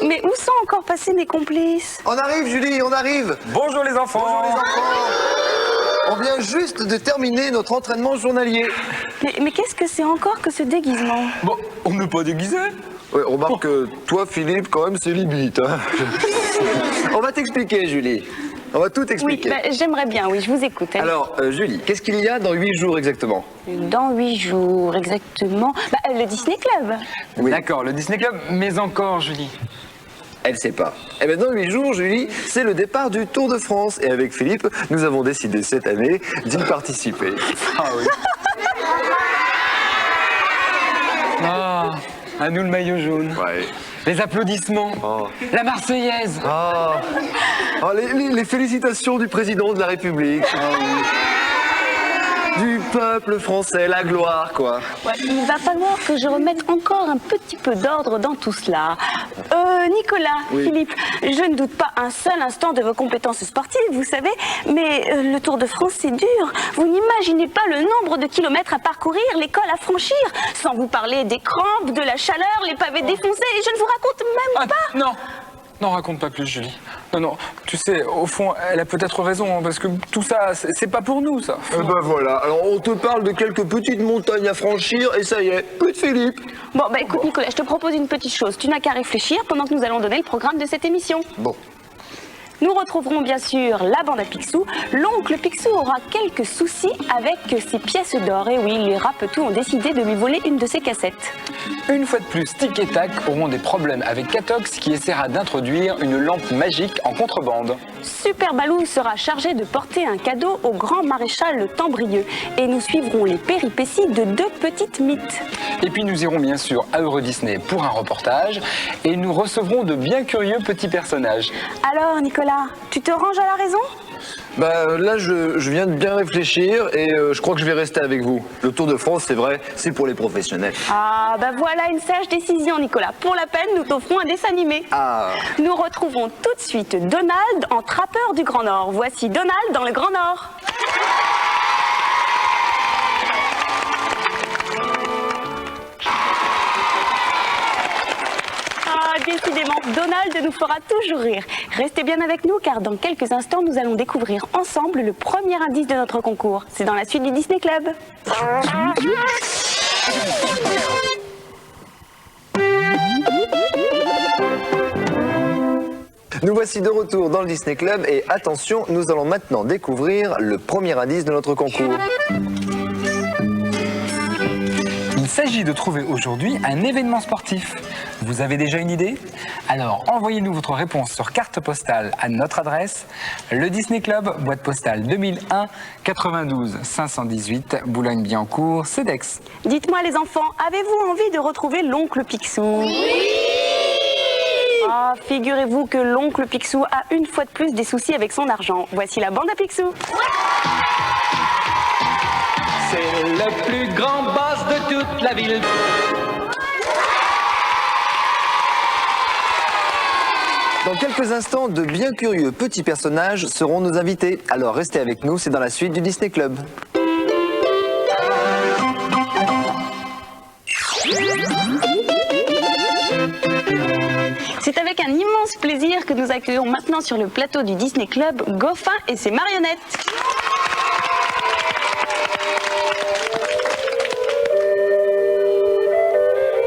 Mais où sont encore passés mes complices? On arrive, Julie, on arrive. Bonjour les enfants. Bonjour les enfants. On vient juste de terminer notre entraînement journalier. Mais qu'est-ce que c'est encore que ce déguisement? Bon, on n'est pas déguisé. Ouais, remarque que toi, Philippe, quand même, c'est limite. Hein. On va t'expliquer, Julie. On va tout expliquer. Oui, j'aimerais bien, oui, je vous écoute. Alors, Julie, qu'est-ce qu'il y a dans 8 jours exactement? Dans 8 jours exactement, le Disney Club. Oui. D'accord, le Disney Club, mais encore, Julie. Elle sait pas. Eh bien, dans 8 jours, Julie, c'est le départ du Tour de France. Et avec Philippe, nous avons décidé cette année d'y participer. Ah oui. Ah, à nous le maillot jaune. Ouais. Les applaudissements. Oh. La Marseillaise. Ah, oh, les félicitations du président de la République. Ah, oui. Du peuple français, la gloire, quoi. Ouais, il va falloir que je remette encore un petit peu d'ordre dans tout cela. Nicolas, Oui. Philippe, je ne doute pas un seul instant de vos compétences sportives, vous savez, mais le Tour de France, c'est dur. Vous n'imaginez pas le nombre de kilomètres à parcourir, les cols à franchir, sans vous parler des crampes, de la chaleur, les pavés défoncés, et je ne vous raconte même pas. Non, non, raconte pas plus, Julie. Non, tu sais, au fond, elle a peut-être raison, hein, parce que tout ça, c'est pas pour nous, ça. Ben voilà, alors on te parle de quelques petites montagnes à franchir et ça y est, plus de Philippe. Bon, écoute Nicolas, je te propose une petite chose. Tu n'as qu'à réfléchir pendant que nous allons donner le programme de cette émission. Bon. Nous retrouverons bien sûr la bande à Picsou. L'oncle Picsou aura quelques soucis avec ses pièces d'or. Et oui, les Rapetou ont décidé de lui voler une de ses cassettes. Une fois de plus, Tic et Tac auront des problèmes avec Catox qui essaiera d'introduire une lampe magique en contrebande. Super Balou sera chargé de porter un cadeau au grand maréchal le Tembrieux. Et nous suivrons les péripéties de 2 petites mythes. Et puis nous irons bien sûr à Euro Disney pour un reportage et nous recevrons de bien curieux petits personnages. Alors Nicolas, tu te ranges à la raison? Bah là, je viens de bien réfléchir et je crois que je vais rester avec vous. Le Tour de France, c'est vrai, c'est pour les professionnels. Ah, voilà une sage décision Nicolas. Pour la peine, nous t'offrons un dessin animé. Ah. Nous retrouvons tout de suite Donald en trappeur du Grand Nord. Voici Donald dans le Grand Nord. Décidément, Donald nous fera toujours rire. Restez bien avec nous car dans quelques instants, nous allons découvrir ensemble le premier indice de notre concours. C'est dans la suite du Disney Club. Nous voici de retour dans le Disney Club et attention, nous allons maintenant découvrir le premier indice de notre concours. Il s'agit de trouver aujourd'hui un événement sportif. Vous avez déjà une idée? Alors envoyez-nous votre réponse sur carte postale à notre adresse, le Disney Club, boîte postale 2001 92 518 Boulogne-Billancourt, CEDEX. Dites-moi les enfants, avez-vous envie de retrouver l'oncle Picsou? Oui! Ah, figurez-vous que l'oncle Picsou a une fois de plus des soucis avec son argent. Voici la bande à Picsou. C'est le plus grand boss de toute la ville. Dans quelques instants, de bien curieux petits personnages seront nos invités. Alors restez avec nous, c'est dans la suite du Disney Club. C'est avec un immense plaisir que nous accueillons maintenant sur le plateau du Disney Club Goffin et ses marionnettes.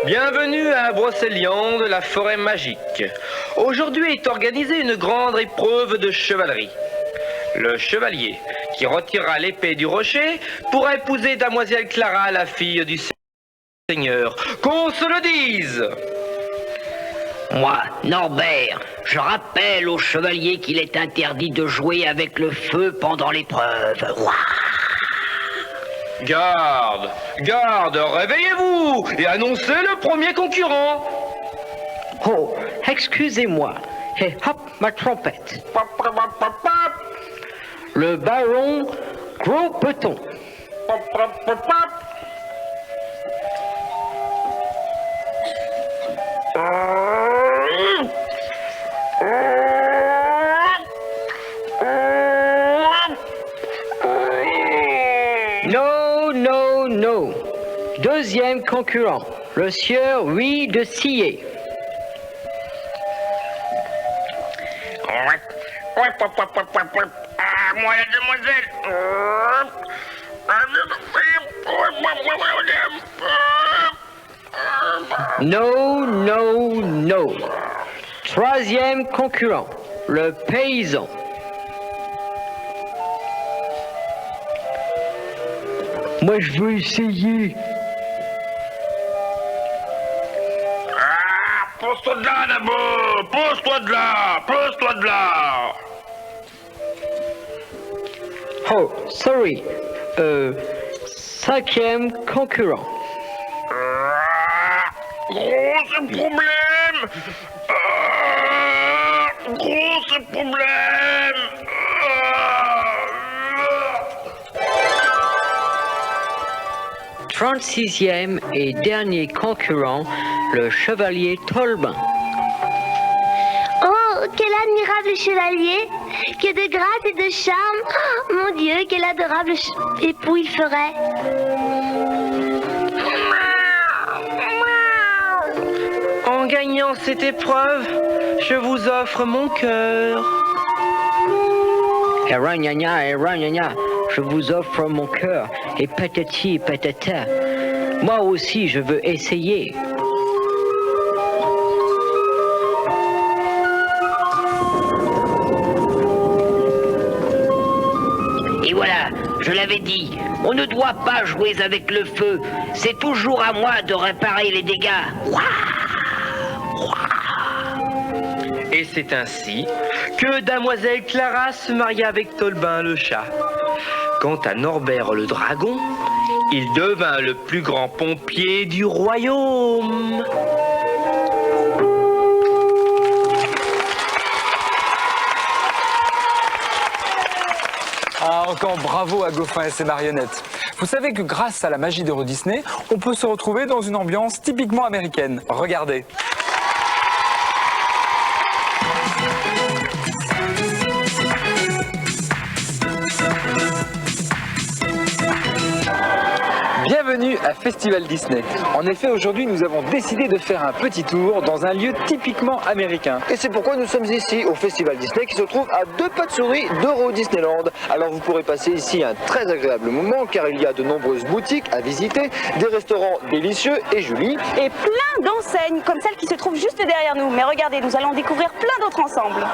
Bienvenue à Brocéliande, la forêt magique. Aujourd'hui est organisée une grande épreuve de chevalerie. Le chevalier qui retirera l'épée du rocher pour épouser Damoiselle Clara, la fille du Seigneur. Qu'on se le dise! Moi, Norbert, je rappelle au chevalier qu'il est interdit de jouer avec le feu pendant l'épreuve. Ouah. Garde, garde, réveillez-vous et annoncez le premier concurrent. Oh, excusez-moi. Et hop, ma trompette. Le baron Gros Peton. No, no, no. Deuxième concurrent, le sieur Louis de Sillé. Moi, la demoiselle. No, no, no. Troisième concurrent, le paysan. Moi, je veux essayer. Pousse-toi de là, d'abord. Pousse-toi de là. Pousse-toi de là. Oh, sorry. Cinquième concurrent. Gros problème. Gros problème. 36e et dernier concurrent, le chevalier Tolbin. Oh, quel admirable chevalier! Que de grâce et de charme! Oh, mon Dieu, quel adorable époux il ferait! En gagnant cette épreuve, je vous offre mon cœur. Gna, je vous offre mon cœur, et patati patata. Moi aussi, je veux essayer. Et voilà, je l'avais dit, on ne doit pas jouer avec le feu. C'est toujours à moi de réparer les dégâts. Et c'est ainsi que Damoiselle Clara se maria avec Tolbin le chat. Quant à Norbert le dragon, il devint le plus grand pompier du royaume. Ah, encore bravo à Goffin et ses marionnettes. Vous savez que grâce à la magie d'Euro Disney, on peut se retrouver dans une ambiance typiquement américaine. Regardez. Bienvenue à Festival Disney. En effet, aujourd'hui, nous avons décidé de faire un petit tour dans un lieu typiquement américain. Et c'est pourquoi nous sommes ici au Festival Disney qui se trouve à 2 pas de souris d'Euro Disneyland. Alors vous pourrez passer ici un très agréable moment car il y a de nombreuses boutiques à visiter, des restaurants délicieux et Julie. Et plein d'enseignes, comme celle qui se trouve juste derrière nous. Mais regardez, nous allons découvrir plein d'autres ensemble.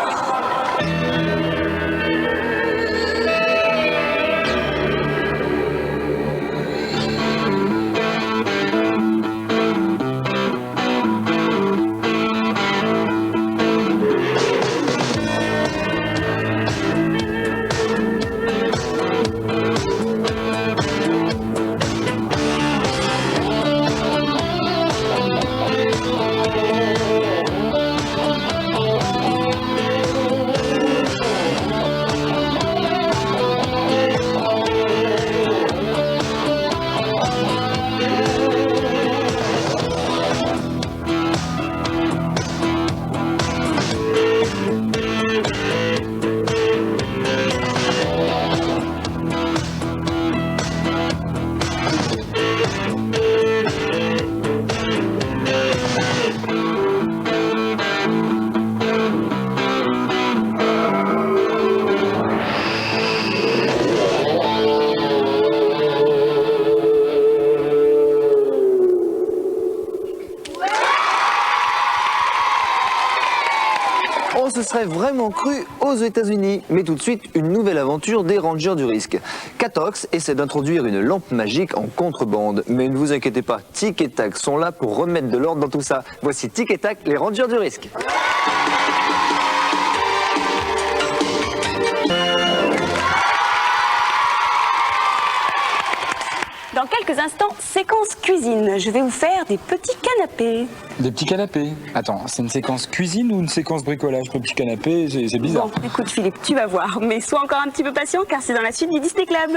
serait vraiment cru aux États-Unis. Mais tout de suite, une nouvelle aventure des Rangers du risque. Catox essaie d'introduire une lampe magique en contrebande. Mais ne vous inquiétez pas, Tic et Tac sont là pour remettre de l'ordre dans tout ça. Voici Tic et Tac, les Rangers du risque. Dans quelques instants, séquence cuisine. Je vais vous faire des petits canapés. Des petits canapés. Attends, c'est une séquence cuisine ou une séquence bricolage? Le petit canapé, c'est bizarre. Bon, écoute Philippe, tu vas voir. Mais sois encore un petit peu patient car c'est dans la suite du Disney Club.